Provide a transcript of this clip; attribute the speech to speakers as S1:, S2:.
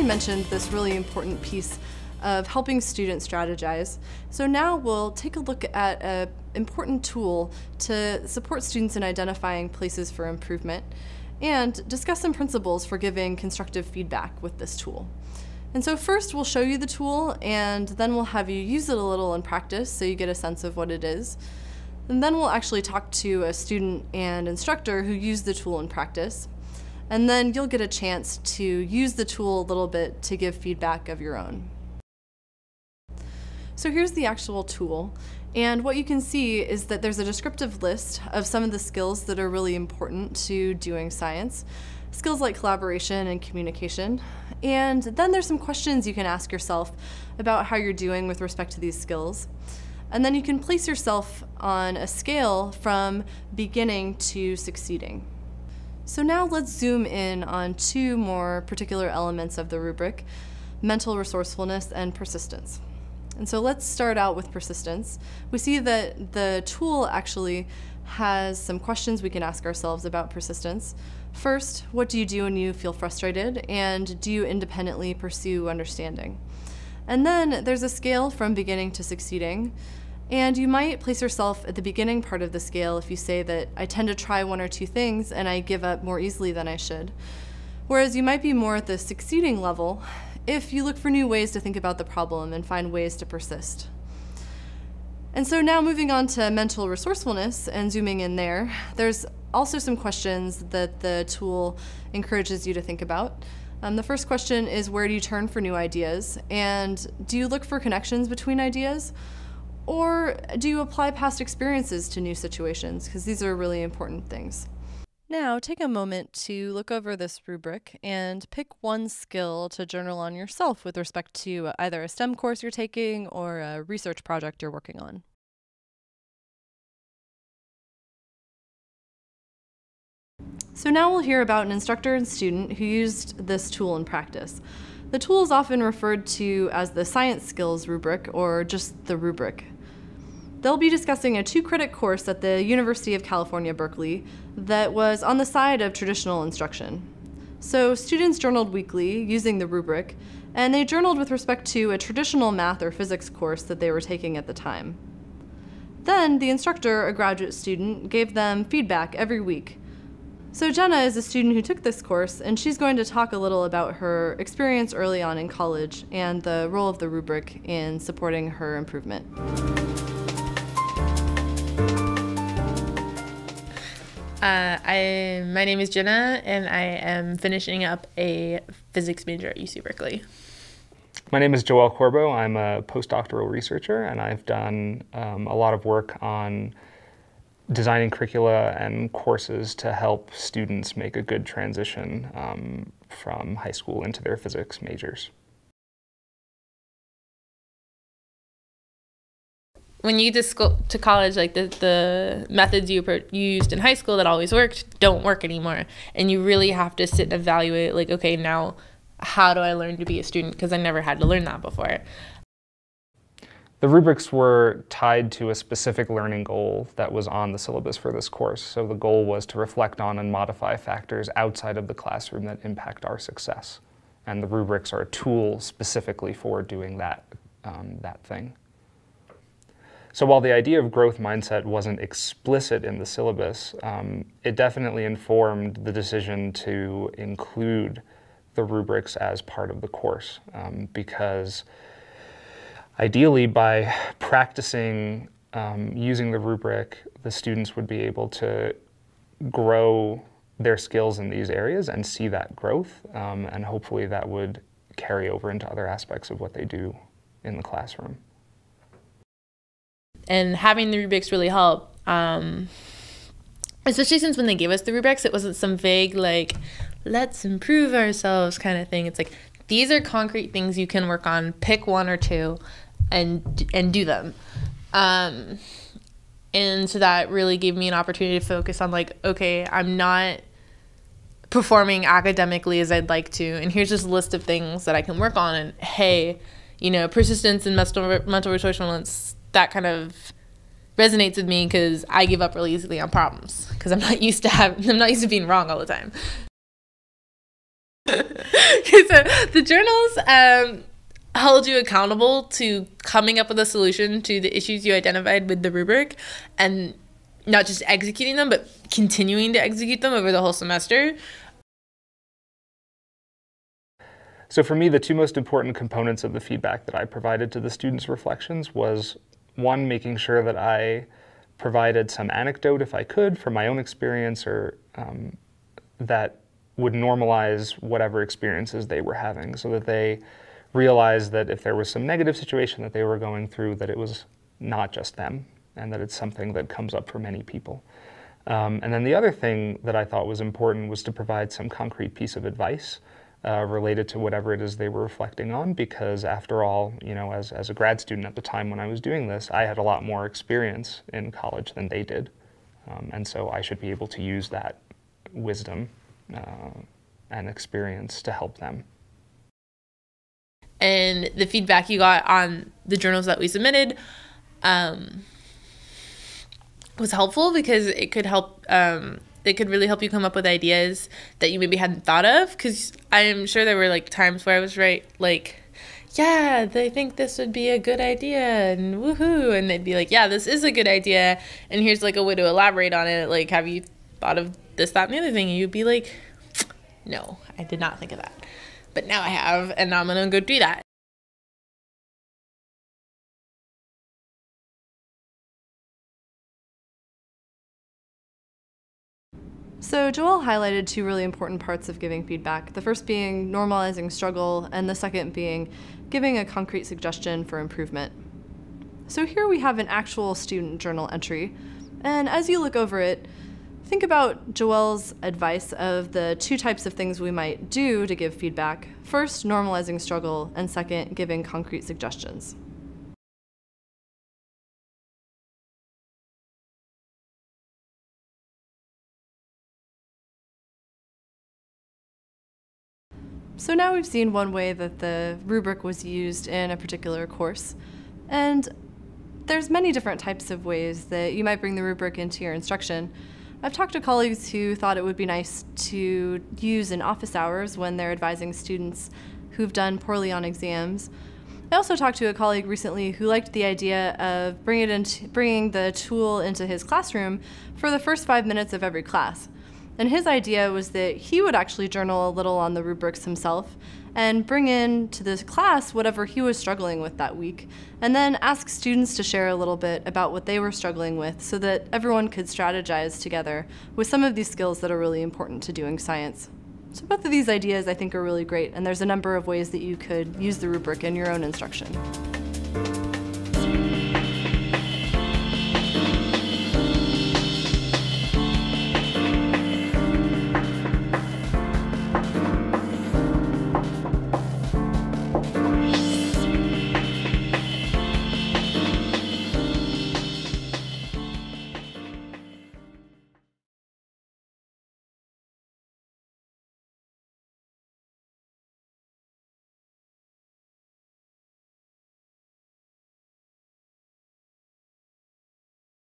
S1: mentioned this really important piece of helping students strategize. So now we'll take a look at an important tool to support students in identifying places for improvement and discuss some principles for giving constructive feedback with this tool. And so first we'll show you the tool, and then we'll have you use it a little in practice so you get a sense of what it is. And then we'll actually talk to a student and instructor who use the tool in practice. And then you'll get a chance to use the tool a little bit to give feedback of your own. So here's the actual tool, and what you can see is that there's a descriptive list of some of the skills that are really important to doing science. Skills like collaboration and communication. And then there's some questions you can ask yourself about how you're doing with respect to these skills. And then you can place yourself on a scale from beginning to succeeding. So now let's zoom in on two more particular elements of the rubric: mental resourcefulness and persistence. And so let's start out with persistence. We see that the tool actually has some questions we can ask ourselves about persistence. First, what do you do when you feel frustrated, and do you independently pursue understanding? And then there's a scale from beginning to succeeding, and you might place yourself at the beginning part of the scale if you say that I tend to try one or two things and I give up more easily than I should. Whereas you might be more at the succeeding level if you look for new ways to think about the problem and find ways to persist. And so now moving on to mental resourcefulness and zooming in there, there's also some questions that the tool encourages you to think about. The first question is, where do you turn for new ideas? And do you look for connections between ideas? Or do you apply past experiences to new situations? Because these are really important things. Now, take a moment to look over this rubric and pick one skill to journal on yourself with respect to either a STEM course you're taking or a research project you're working on. So now we'll hear about an instructor and student who used this tool in practice. The tool is often referred to as the science skills rubric or just the rubric. They'll be discussing a 2-credit course at the University of California Berkley that was on the side of traditional instruction. So students journaled weekly using the rubric, and they journaled with respect to a traditional math or physics course that they were taking at the time. Then the instructor, a graduate student, gave them feedback every week. So Jenna is a student who took this course, and she's going to talk a little about her experience early on in college and the role of the rubric in supporting her improvement.
S2: My name is Jenna, and I am finishing up a physics major at UC Berkeley.
S3: My name is Joel Corbo. I'm a postdoctoral researcher, and I've done a lot of work on designing curricula and courses to help students make a good transition from high school into their physics majors.
S2: When you just go to college, like the methods you used in high school that always worked don't work anymore. And you really have to sit and evaluate, like, okay, now how do I learn to be a student? Because I never had to learn that before.
S3: The rubrics were tied to a specific learning goal that was on the syllabus for this course. So the goal was to reflect on and modify factors outside of the classroom that impact our success. And the rubrics are a tool specifically for doing that thing. So while the idea of growth mindset wasn't explicit in the syllabus, it definitely informed the decision to include the rubrics as part of the course, because ideally by practicing using the rubric, the students would be able to grow their skills in these areas and see that growth, and hopefully that would carry over into other aspects of what they do in the classroom.
S2: And having the rubrics really help, especially since when they gave us the rubrics, it wasn't some vague, like, let's improve ourselves kind of thing. It's like, these are concrete things you can work on, pick one or two, and do them. And so that really gave me an opportunity to focus on, like, okay, I'm not performing academically as I'd like to, and here's this list of things that I can work on, and hey, you know, persistence and mental resourcefulness, that kind of resonates with me because I give up really easily on problems because I'm not used to being wrong all the time. Okay, so the journals held you accountable to coming up with a solution to the issues you identified with the rubric, and not just executing them, but continuing to execute them over the whole semester.
S3: So for me, the two most important components of the feedback that I provided to the students' reflections was, one, making sure that I provided some anecdote, if I could, from my own experience, or that would normalize whatever experiences they were having, so that they realized that if there was some negative situation that they were going through, that it was not just them, and that it's something that comes up for many people. And then the other thing that I thought was important was to provide some concrete piece of advice related to whatever it is they were reflecting on, because after all, you know, as a grad student at the time when I was doing this, I had a lot more experience in college than they did. And so I should be able to use that wisdom and experience to help them.
S2: And the feedback you got on the journals that we submitted was helpful, because it could help, it could really help you come up with ideas that you maybe hadn't thought of, because I'm sure there were like times where I was like, yeah, they think this would be a good idea, and woohoo, and they'd be like, yeah, this is a good idea, and here's like a way to elaborate on it, like, have you thought of this, that, and the other thing? And you'd be like, no, I did not think of that. But now I have, and now I'm going to go do that.
S1: So Joelle highlighted two really important parts of giving feedback, the first being normalizing struggle, and the second being giving a concrete suggestion for improvement. So here we have an actual student journal entry, and as you look over it, think about Joelle's advice of the two types of things we might do to give feedback. First, normalizing struggle, and second, giving concrete suggestions. So now we've seen one way that the rubric was used in a particular course, and there's many different types of ways that you might bring the rubric into your instruction. I've talked to colleagues who thought it would be nice to use in office hours when they're advising students who've done poorly on exams. I also talked to a colleague recently who liked the idea of bringing the tool into his classroom for the first 5 minutes of every class. And his idea was that he would actually journal a little on the rubrics himself and bring in to this class whatever he was struggling with that week, and then ask students to share a little bit about what they were struggling with so that everyone could strategize together with some of these skills that are really important to doing science. So both of these ideas I think are really great, and there's a number of ways that you could use the rubric in your own instruction.